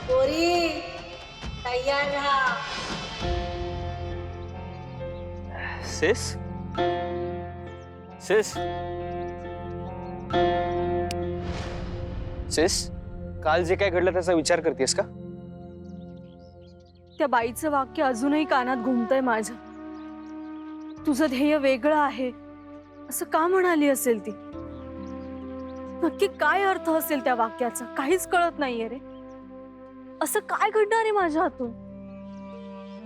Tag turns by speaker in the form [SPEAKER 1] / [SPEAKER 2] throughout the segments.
[SPEAKER 1] पोरी तयार राहा.
[SPEAKER 2] सिस सिस सिस काल जे काय घडलं त्याचा विचार करतेस का?
[SPEAKER 3] त्या बाईचं वाक्य अजूनही कानात घुमतंय माझ्या. तुझं ध्येय वेगळं आहे असं का म्हणाली असेल ती? नक्की काय अर्थ असेल त्या वाक्याचा काहीच कळत नाहीये रे. असं काय घडणार आहे माझ्या हातून?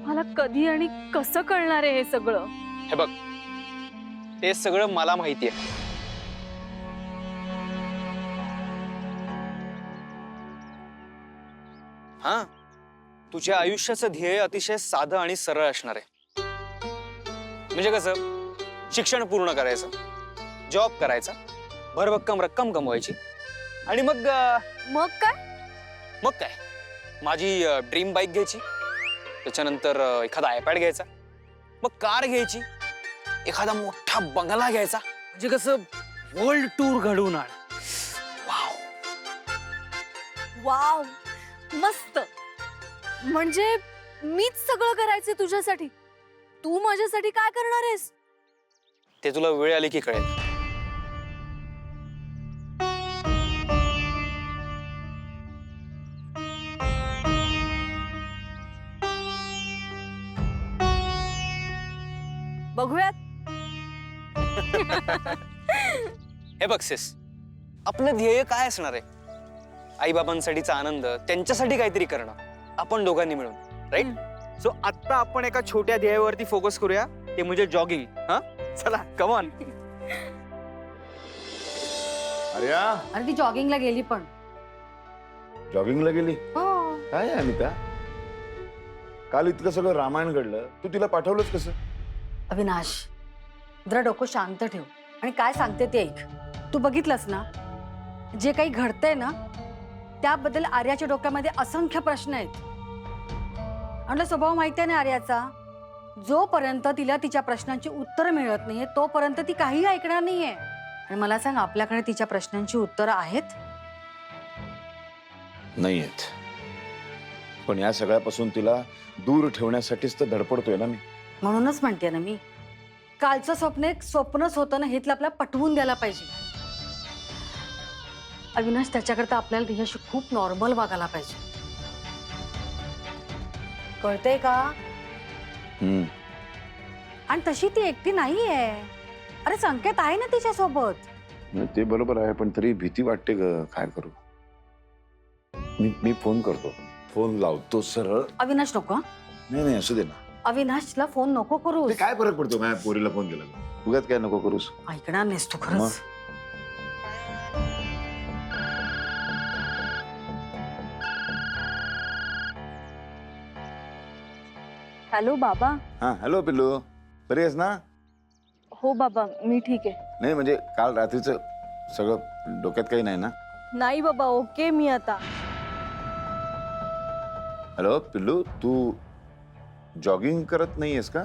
[SPEAKER 3] मला कधी आणि कसं कळणार आहे हे सगळं?
[SPEAKER 2] हे बघ, ते सगळं मला माहिती आहे. हा, तुझ्या आयुष्याचं ध्येय अतिशय साधं आणि सरळ असणार आहे. म्हणजे कसं, शिक्षण पूर्ण करायचं, जॉब करायचा, भरभक्कम रक्कम कमवायची आणि मग
[SPEAKER 3] मग काय?
[SPEAKER 2] माझी ड्रीम बाईक घ्यायची, त्याच्यानंतर एखादा आयपॅड घ्यायचा, मग कार घ्यायची, एखादा मोठा बंगला घ्यायचा, म्हणजे कसं वर्ल्ड टूर घडवून आण. वाव
[SPEAKER 3] वाव, मस्त. म्हणजे मीच सगळं करायचं तुझ्यासाठी. तू माझ्यासाठी काय करणार आहेस?
[SPEAKER 2] ते तुला वेळ आली की कळेल.
[SPEAKER 3] बघूयात.
[SPEAKER 2] हे बघ सिस, आपलं ध्येय काय असणार आहे? आई बाबांसाठीचा आनंद, त्यांच्यासाठी काहीतरी करणं, आपण दोघांनी मिळून, राईट? सो आता आपण एका छोट्या ध्येयावरती फोकस करूया, ते म्हणजे जॉगिंग. हा, चला कम ऑन.
[SPEAKER 1] अरे ती जॉगिंगला गेली. पण
[SPEAKER 4] जॉगिंगला गेली?
[SPEAKER 1] हो.
[SPEAKER 4] काय अनिता, काल इतकं सगळं रामायण घडलं, तू तिला पाठवलंच कसं?
[SPEAKER 1] अविनाश, जरा डोकं शांत ठेव आणि काय सांगते ते ऐक. तू बघितलंस ना जे काही घडतंय ना, त्याबद्दल आर्याच्या डोक्यामध्ये असंख्य प्रश्न आहेत. आणि स्वभाव माहिती आहे ना आर्याचा, जोपर्यंत तिला तिच्या प्रश्नांची उत्तरं मिळत नाहीये तोपर्यंत ती काही ऐकणार नाहीये. आणि मला सांग, आपल्याकडे तिच्या प्रश्नांची उत्तरं आहेत?
[SPEAKER 4] नाही आहेत. पण या सगळ्यापासून तिला दूर ठेवण्यासाठीच तर धडपडतोय ना मी.
[SPEAKER 1] म्हणूनच म्हणते ना मी, कालचं स्वप्न एक स्वप्नच होतं ना, हे तुला आपल्याला पटवून द्यायला पाहिजे. अविनाश, त्याच्याकरता आपल्याला तिच्याशी खूप नॉर्मल वागायला पाहिजे. कळतंय का? आणि तशी ती एकटी नाहीये. अरे संकेत आहे ना तिच्या सोबत.
[SPEAKER 4] ते बरोबर आहे, पण तरी भीती वाटते ग. काय करू? मी फोन करतो, फोन लावतो सरळ.
[SPEAKER 1] अविनाश नको.
[SPEAKER 4] नाही असू दे ना.
[SPEAKER 1] अविनाशला फोन नको करू.
[SPEAKER 4] काय फरक पडतो माझ्या पोरीला फोन केला? उगाच काय नको करूस.
[SPEAKER 1] ऐकणार नाहीस तू खरंच.
[SPEAKER 3] हॅलो बाबा.
[SPEAKER 4] हा, हॅलो पिल्लू, बरी आहेस ना?
[SPEAKER 3] हो बाबा, मी ठीक आहे.
[SPEAKER 4] नाही म्हणजे काल रात्रीचं सगळं डोक्यात काही नाही ना?
[SPEAKER 3] नाही बाबा, ओके मी आता.
[SPEAKER 4] हॅलो पिल्लू, तू जॉगिंग करत नाहीयेस का?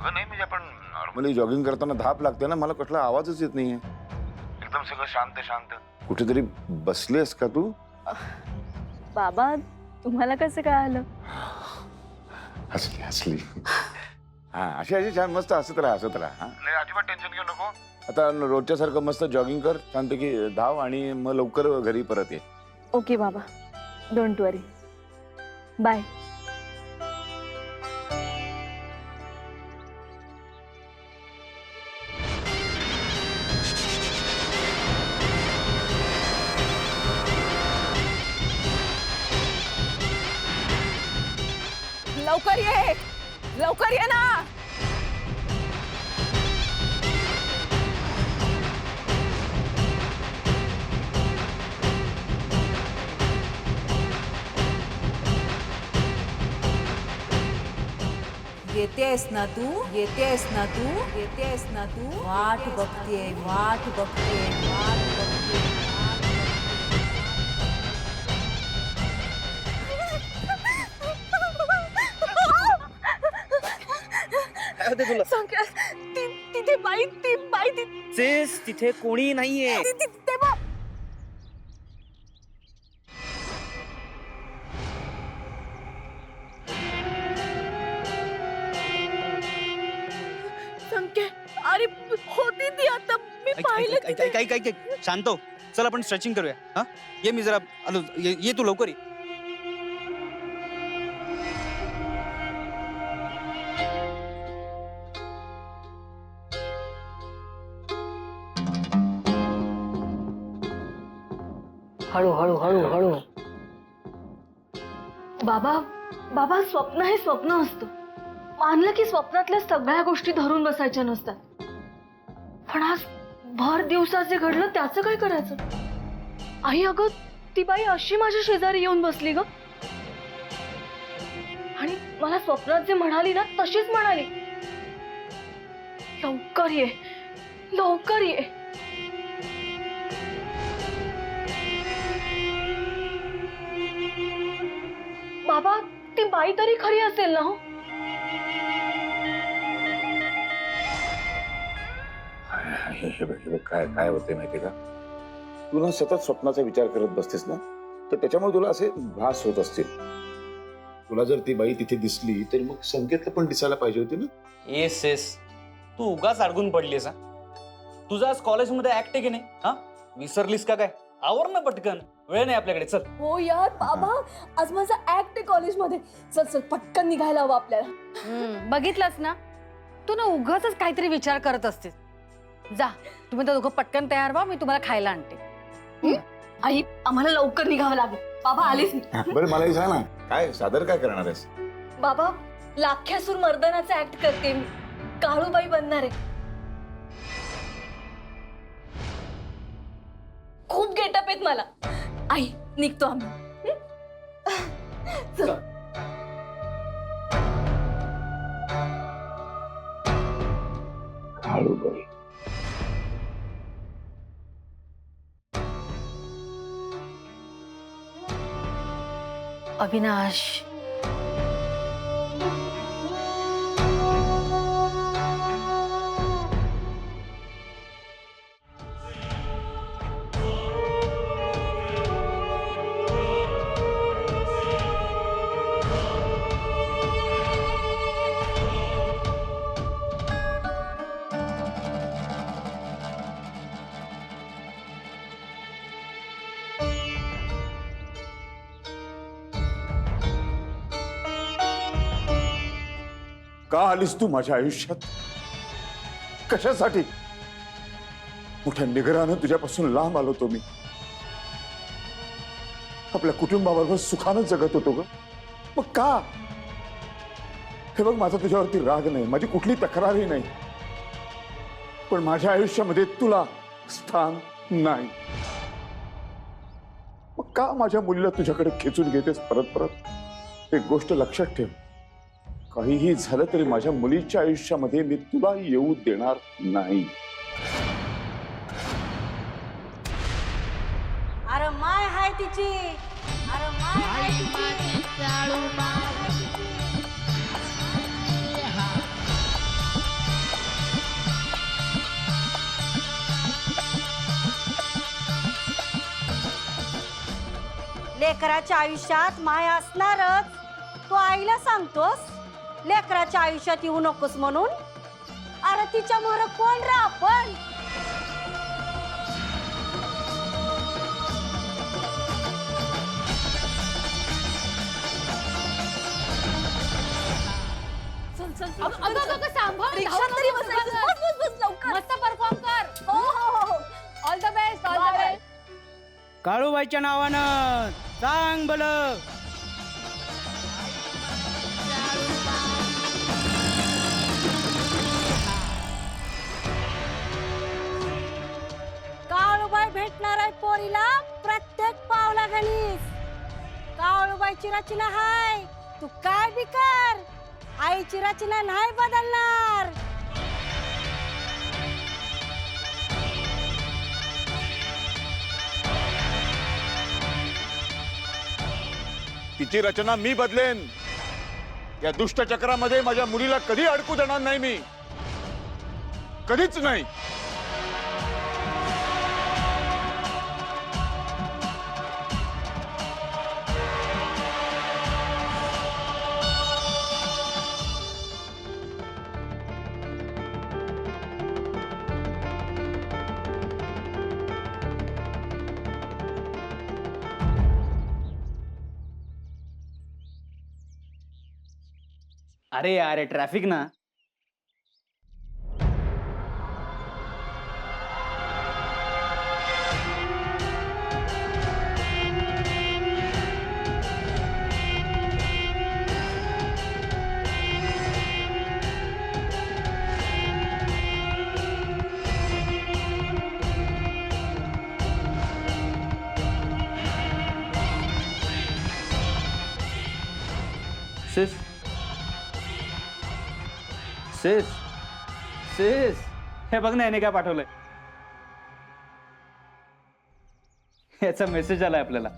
[SPEAKER 4] नाही म्हणजे आपण नॉर्मली जॉगिंग करताना धाप लागते ना, मला कसला आवाजच येत नाहीये. एकदम सगळं शांत शांत. कुठेतरी बसलीस का तू?
[SPEAKER 3] बाबा, तुम्हाला कसं काय आलं?
[SPEAKER 4] हसली. हा, अशी छान मस्त हसत राहा. नाही, अजिबात टेन्शन घेऊ नको. आता रोजच्या सारखं मस्त जॉगिंग कर, शांतपैकी धाव आणि मग लवकर घरी परत ये.
[SPEAKER 3] ओके बाबा, डोंट वरी. बाय. लवकर ये ना.
[SPEAKER 1] येतेस ना तू? वाट बघते.
[SPEAKER 3] तिथे बाई
[SPEAKER 2] तिथे कोणी नाहीये.
[SPEAKER 3] होती ती आता मी
[SPEAKER 2] ऐक, ऐक,
[SPEAKER 3] पाहिलं
[SPEAKER 2] ऐक, ऐक, ऐक, ऐक, ऐक. शांत हो. चल आपण स्ट्रेचिंग करूया. हा ये, मी जरा आलो. ये तू लवकर ये.
[SPEAKER 1] हळू हळू हळू हळू.
[SPEAKER 3] बाबा बाबा स्वप्न हे स्वप्न असतं. मानलं की स्वप्नातल्या सगळ्या गोष्टी धरून बसायच्या नसतात. पण आज भर दिवसात जे घडलं त्याचं काय करायचं? आई अगं ती बाई अशी माझ्या शेजारी येऊन बसली ग आणि मला स्वप्नात जे म्हणाली ना तशीच म्हणाली, लवकर ये लवकर ये. बाबा ती बाई तरी खरी असेल ना? हो
[SPEAKER 4] हे बघ, काय काय होते माहितीये का, तू ना सतत स्वप्नाचा विचार करत बसतेस ना, तर त्याच्यामुळे तुला असे भास होत असतील. तुला जर ती बाई तिथे दिसली तर मग संकेतला पण दिसायला पाहिजे होती ना.
[SPEAKER 2] येस येस, तू उगाच अडकून पडलीस. हा तुझा आज कॉलेजमध्ये ऍक्ट आहे की नाही? हा विसरलीस का काय? आवर ना पटकन, वेळ नाही आपल्याकडे. चल.
[SPEAKER 3] हो यार बाबा, आज माझा ऍक्ट आहे कॉलेजमध्ये. चल चल पटकन निघायला हवं आपल्याला.
[SPEAKER 1] बघितलंस ना, तू ना उगाच काहीतरी विचार करत असतेस. जा, तुम्ही तर दोघं पटकन तयार व्हा, मी तुम्हाला खायला आणते.
[SPEAKER 3] आई आम्हाला लवकर निघावं लागेल. बाबा आलीच मी.
[SPEAKER 4] बरं मलाही सांग ना, काय सादर काय करणार आहेस?
[SPEAKER 3] बाबा लाख्यासूर मर्दानाचा ऍक्ट करते मी. काळूबाई बनणार आहे. खूप गेटअप आहेत मला. आई निघतो आम्ही. चल.
[SPEAKER 4] काळूबाई.
[SPEAKER 1] अविनाश,
[SPEAKER 4] का आलीस तू माझ्या आयुष्यात? कशासाठी? मोठ्या निगरानं तुझ्यापासून लांब आलो होतो मी. आपल्या कुटुंबाबरोबर सुखानं जगत होतो ग. मग का? हे बघ, माझा तुझ्यावरती राग नाही, माझी कुठली तक्रारही नाही, पण माझ्या आयुष्यामध्ये तुला स्थान नाही. मग का माझ्या मुलीला तुझ्याकडे खेचून घेतेस परत परत? एक गोष्ट लक्षात ठेव, काहीही झालं तरी माझ्या मुलीच्या आयुष्यामध्ये मी तुला येऊ देणार नाही.
[SPEAKER 1] अरे माय हाय तिची, अरे माय हाय तिची.
[SPEAKER 5] लेकराच्या आयुष्यात माया असणारच. तू आईला सांगतोस लेकराच्या आयुष्यात येऊ नकोस म्हणून? अरे तिच्या मोर कोण रा आपण?
[SPEAKER 3] रिक्षात तरी बसायचं. बस, बस, बस, लवकर.
[SPEAKER 1] मस्त परफॉर्म कर.
[SPEAKER 3] हो हो हो.
[SPEAKER 1] All the best, all the
[SPEAKER 3] Bye.
[SPEAKER 1] Best.
[SPEAKER 6] काळूबाईच्या नावानं सांग भलं.
[SPEAKER 5] काळूबाई भेटणार आहे पोरीला प्रत्येक पावला गणीस. काळूबाईची रचना हाय, तू काय बी कर, आईची रचना नाही बदलणार.
[SPEAKER 4] तिची रचना मी बदलेन. या दुष्ट चक्रामध्ये माझ्या मुलीला कधी अडकू देणार नाही मी, कधीच नाही.
[SPEAKER 2] अरे यार ट्रॅफिक ना. सिस सिस सिस हे बघ ना, याने काय पाठवलंय. याचा मेसेज आलाय आपल्याला.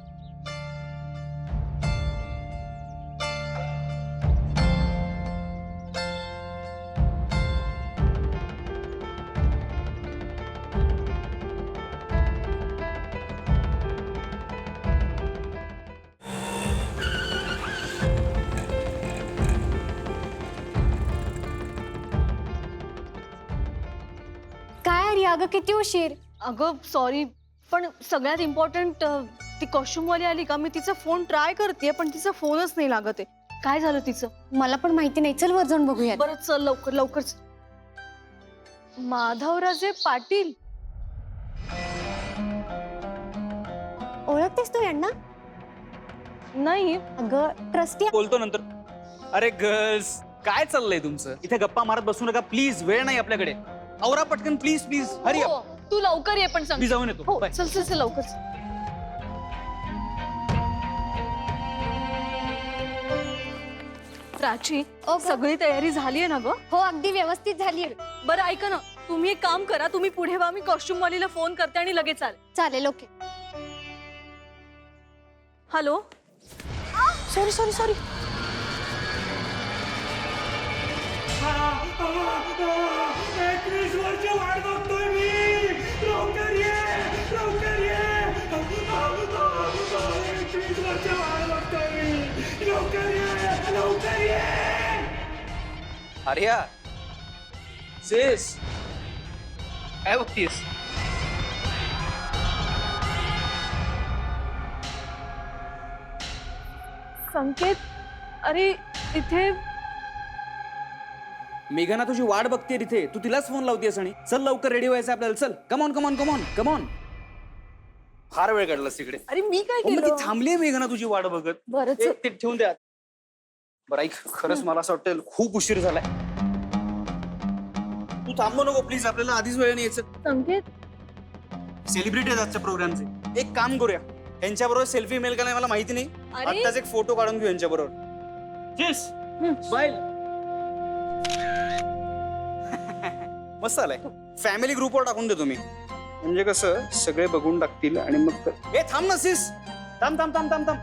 [SPEAKER 5] काय अरे अगं किती उशीर.
[SPEAKER 3] अगं सॉरी, पण सगळ्यात इम्पॉर्टंट ती कॉस्ट्युमवाली आली का, मी तिचा फोन ट्राय करते पण तिचा फोनच नाही लागत आहे. काय झालं तिचं?
[SPEAKER 5] मला पण माहिती नाही, चल वर जाऊन बघूया.
[SPEAKER 3] बरं चल लवकर लवकर. माधवराजे पाटील,
[SPEAKER 5] ओळखतेस तू यांना?
[SPEAKER 3] नाही
[SPEAKER 5] अगं ट्रस्टी.
[SPEAKER 2] बोलतो नंतर. अरे गर्ल्स, काय चाललंय तुमचं? इथे गप्पा मारत बसू नका प्लीज, वेळ नाही आपल्याकडे. आवरा पटकन प्लीज प्लीज. हरी
[SPEAKER 3] हो, तू लवकर ये पण सांग.
[SPEAKER 2] मी जाऊन येतो.
[SPEAKER 3] हो
[SPEAKER 2] बाय.
[SPEAKER 3] चल चल चल लवकर. प्राची, सगळी तयारी झाली आहे ना ग?
[SPEAKER 5] हो अगदी व्यवस्थित झाली.
[SPEAKER 3] बरं ऐका ना, तुम्ही एक काम करा, तुम्ही पुढे व्हा, मी कॉस्ट्युम वालीला फोन करते आणि लगेच आले.
[SPEAKER 5] चालेल. Okay.
[SPEAKER 3] Hello.
[SPEAKER 5] Sorry sorry sorry.
[SPEAKER 2] Arya, सिस काय बघतीस?
[SPEAKER 3] संकेत, अरे इथे
[SPEAKER 2] मेघना तुझी वाट बघते तिथे, तू तिलाच फोन लावतेस. आणि चल लवकर रेडी व्हायचं आपल्याला. चल कमॉन कमॉन कमॉन कमॉन. फार वेळ काढलास तिकडे.
[SPEAKER 3] अरे मी काय
[SPEAKER 2] हो, मग ती
[SPEAKER 3] केलं?
[SPEAKER 2] थांबली मेघना तुझी वाट बघत.
[SPEAKER 3] बरं
[SPEAKER 2] ए, ते ठेवून द्या. बरं ऐक, खरंच मला असं वाटतं खूप उशीर झालाय. तू थांबू नको प्लीज, आपल्याला आधीच वेळ नाही यायचं.
[SPEAKER 3] संकेत,
[SPEAKER 2] सेलिब्रिटी आहेत आजच्या प्रोग्रामचे. एक काम करूया, यांच्याबरोबर सेल्फी मिळेल का नाही मला माहिती नाही.
[SPEAKER 3] अरे
[SPEAKER 2] आत्ताच एक फोटो काढून घेऊ यांच्याबरोबर. Cheers. Smile. मस्त आलाय. फॅमिली ग्रुपवर टाकून देतो मी, म्हणजे कसं सगळे बघून टाकतील आणि मग. ए थांब ना सिस, थांब थांब थांब थांब थांब.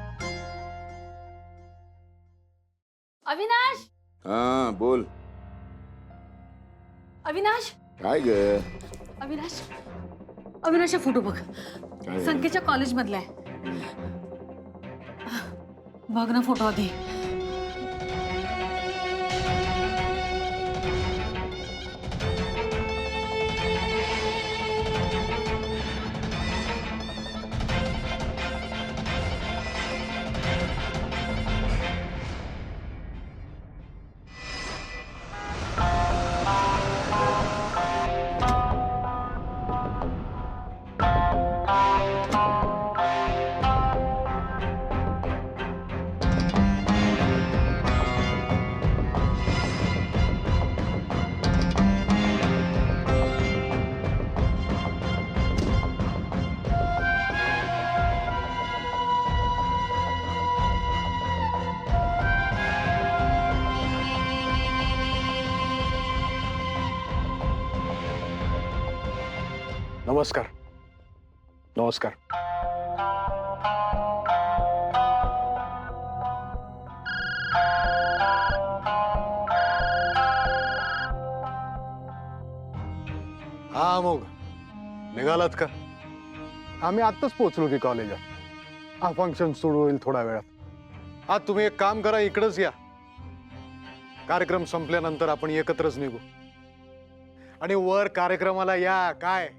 [SPEAKER 3] अविनाश,
[SPEAKER 4] हा बोल.
[SPEAKER 3] अविनाश,
[SPEAKER 4] काय ग?
[SPEAKER 1] अविनाश, अविनाशचा फोटो बघ,
[SPEAKER 4] काय?
[SPEAKER 1] संकेतच्या कॉलेज मधला आहे. बघ ना फोटो आधी.
[SPEAKER 7] नमस्कार. नमस्कार. हा मग निघालात का? आम्ही आत्ताच पोहोचलो की कॉलेजात. हा फंक्शन सुरू होईल थोड्या वेळात. हा तुम्ही एक काम करा, इकडेच या. कार्यक्रम संपल्यानंतर आपण एकत्रच निघू. आणि वर कार्यक्रमाला या. काय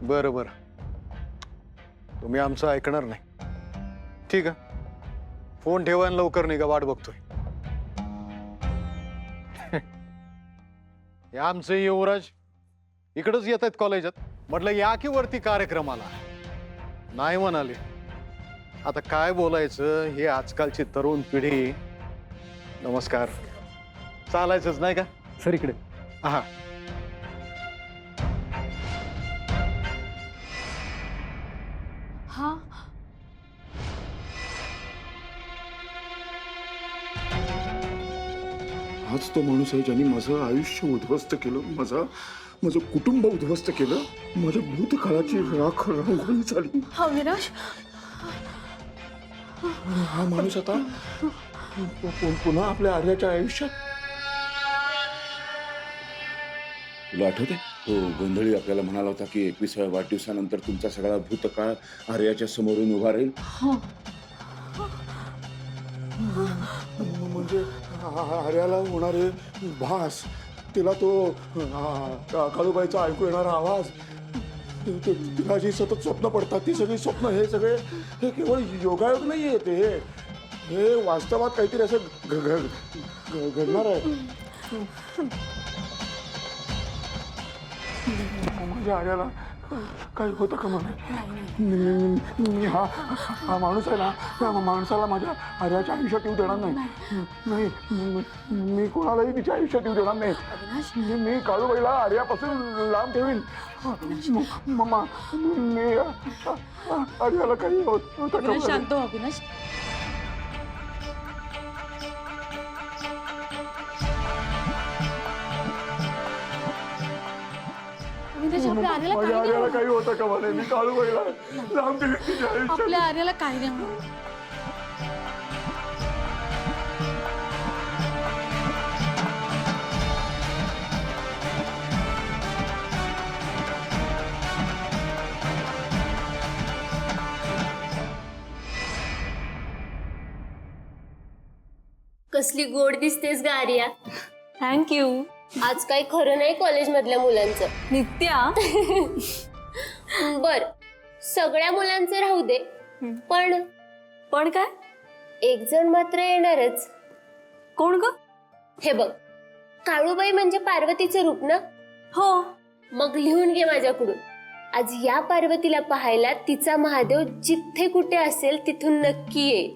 [SPEAKER 7] बरं बरं, तुम्ही आमचं ऐकणार नाही. ठीक आहे, फोन ठेवा आणि लवकर निघा, वाट बघतोय. हे आमचे युवराज इकडंच येत आहेत कॉलेजात. म्हटलं या की वरती कार्यक्रमाला, नाही म्हणाले. आता काय बोलायचं, हे आजकालची तरुण पिढी. नमस्कार. चालायचंच नाही का
[SPEAKER 6] सर इकडे.
[SPEAKER 7] हा.
[SPEAKER 3] हा
[SPEAKER 4] हाच तो माणूस आहे ज्याने माझं आयुष्य उद्ध्वस्त केलं, माझं कुटुंब उद्ध्वस्त केलं, माझ्या भूतकाळाची राख रांगोळी झाली.
[SPEAKER 3] अविनाश,
[SPEAKER 4] आणि हा माणूस आता पुन्हा आपल्या आर्याच्या आयुष्यात. तुला आठवते तो गोंधळी आपल्याला म्हणाला होता की 21व्या वाढदिवसानंतर तुमचा सगळा भूतकाळ आर्याच्या समोरून उभा राहील. म्हणजे आर्याला होणारे भास, तिला तो काळूबाईचा ऐकू येणारा आवाज, तिला जी सतत स्वप्न पडतात ती सगळी स्वप्न, हे सगळे हे केवळ योगायोग नाही आहे, ते हे वास्तवात काहीतरी असं घडणार आहे. माझ्या आर्याला काही होतं का म्हणे? मी हा माणूस आहे ना, त्या माणसाला माझ्या आर्याच्या आयुष्यात येऊ देणार नाही. मी कोणालाही तिच्या आयुष्यात येऊ देणार नाही. मी काळूबाईला आर्यापासून लांब ठेवीन. मम्मा, मी आर्याला काही होतं का?
[SPEAKER 1] शांत हो अविनाश.
[SPEAKER 3] अविनाश, आपल्या आर्याला
[SPEAKER 4] माझ्या
[SPEAKER 3] काही
[SPEAKER 4] आर्याला
[SPEAKER 3] नाही
[SPEAKER 4] काही होतं का म्हणे? मी काळूबाईला लांब ठेवीन तिच्या
[SPEAKER 3] होणार.
[SPEAKER 4] आयुष्यात.
[SPEAKER 3] आपल्या आर्याला काही नाही होणार.
[SPEAKER 8] कसली गोड दिसतेस ग आर्या.
[SPEAKER 3] थँक्यू.
[SPEAKER 8] आज काही खरं नाही कॉलेज मधल्या मुलांचं.
[SPEAKER 3] नित्या,
[SPEAKER 8] बर, सगळ्या मुलांचं राहू दे,
[SPEAKER 3] पण काय?
[SPEAKER 8] एक जण मात्र येणारच.
[SPEAKER 3] कोण ग?
[SPEAKER 8] हे बघ, काळूबाई म्हणजे पार्वतीचं रूप ना.
[SPEAKER 3] हो.
[SPEAKER 8] मग लिहून घे माझ्याकडून. आज या पार्वतीला पाहायला तिचा महादेव जिथे कुठे असेल तिथून नक्की ये.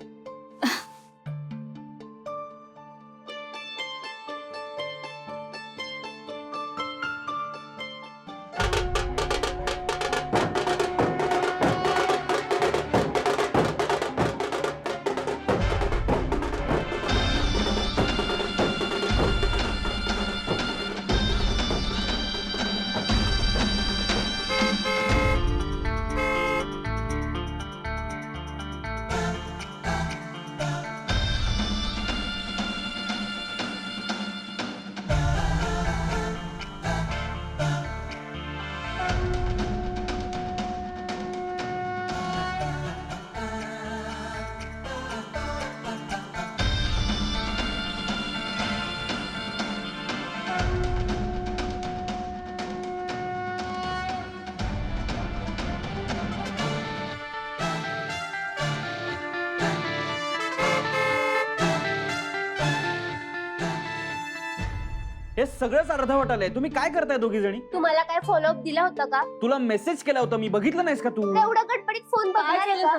[SPEAKER 2] हे सगळंच अर्धवट आलंय. तुम्ही काय करताय दोघी जणी?
[SPEAKER 8] तुम्हाला काय फॉलोअप दिला होता का?
[SPEAKER 2] तुला मेसेज केला होता मी, बघितलं नाहीस का तू?
[SPEAKER 8] एवढं गडबडीत फोन बघणार आहे का?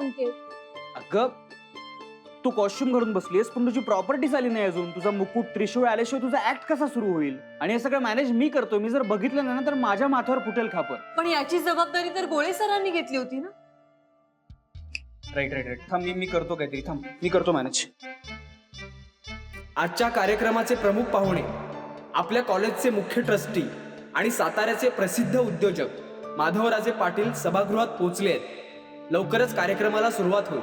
[SPEAKER 2] अगं, तू कॉस्ट्युम घालून बसलीस पण तुझी प्रॉपर्टी आली नाही अजून. तुझा मुकुट त्रिशूळ आल्याशिवाय तुझा ऍक्ट कसा सुरू होईल? आणि हे सगळं मॅनेज मी करतोय. मी जर बघितलं नाही ना तर माझ्या माथ्यावर फुटेल खापर.
[SPEAKER 3] पण याची जबाबदारी तर गोळे सरांनी घेतली होती ना.
[SPEAKER 2] राईट. थांब, मी करतो काहीतरी. थांब, मी करतो मॅनेज.
[SPEAKER 9] आजच्या कार्यक्रमाचे प्रमुख पाहुणे आपल्या कॉलेजचे मुख्य ट्रस्टी आणि साताऱ्याचे प्रसिद्ध उद्योजक माधवराजे पाटील सभागृहात पोहोचले आहेत. लवकरच कार्यक्रमाला सुरुवात होईल.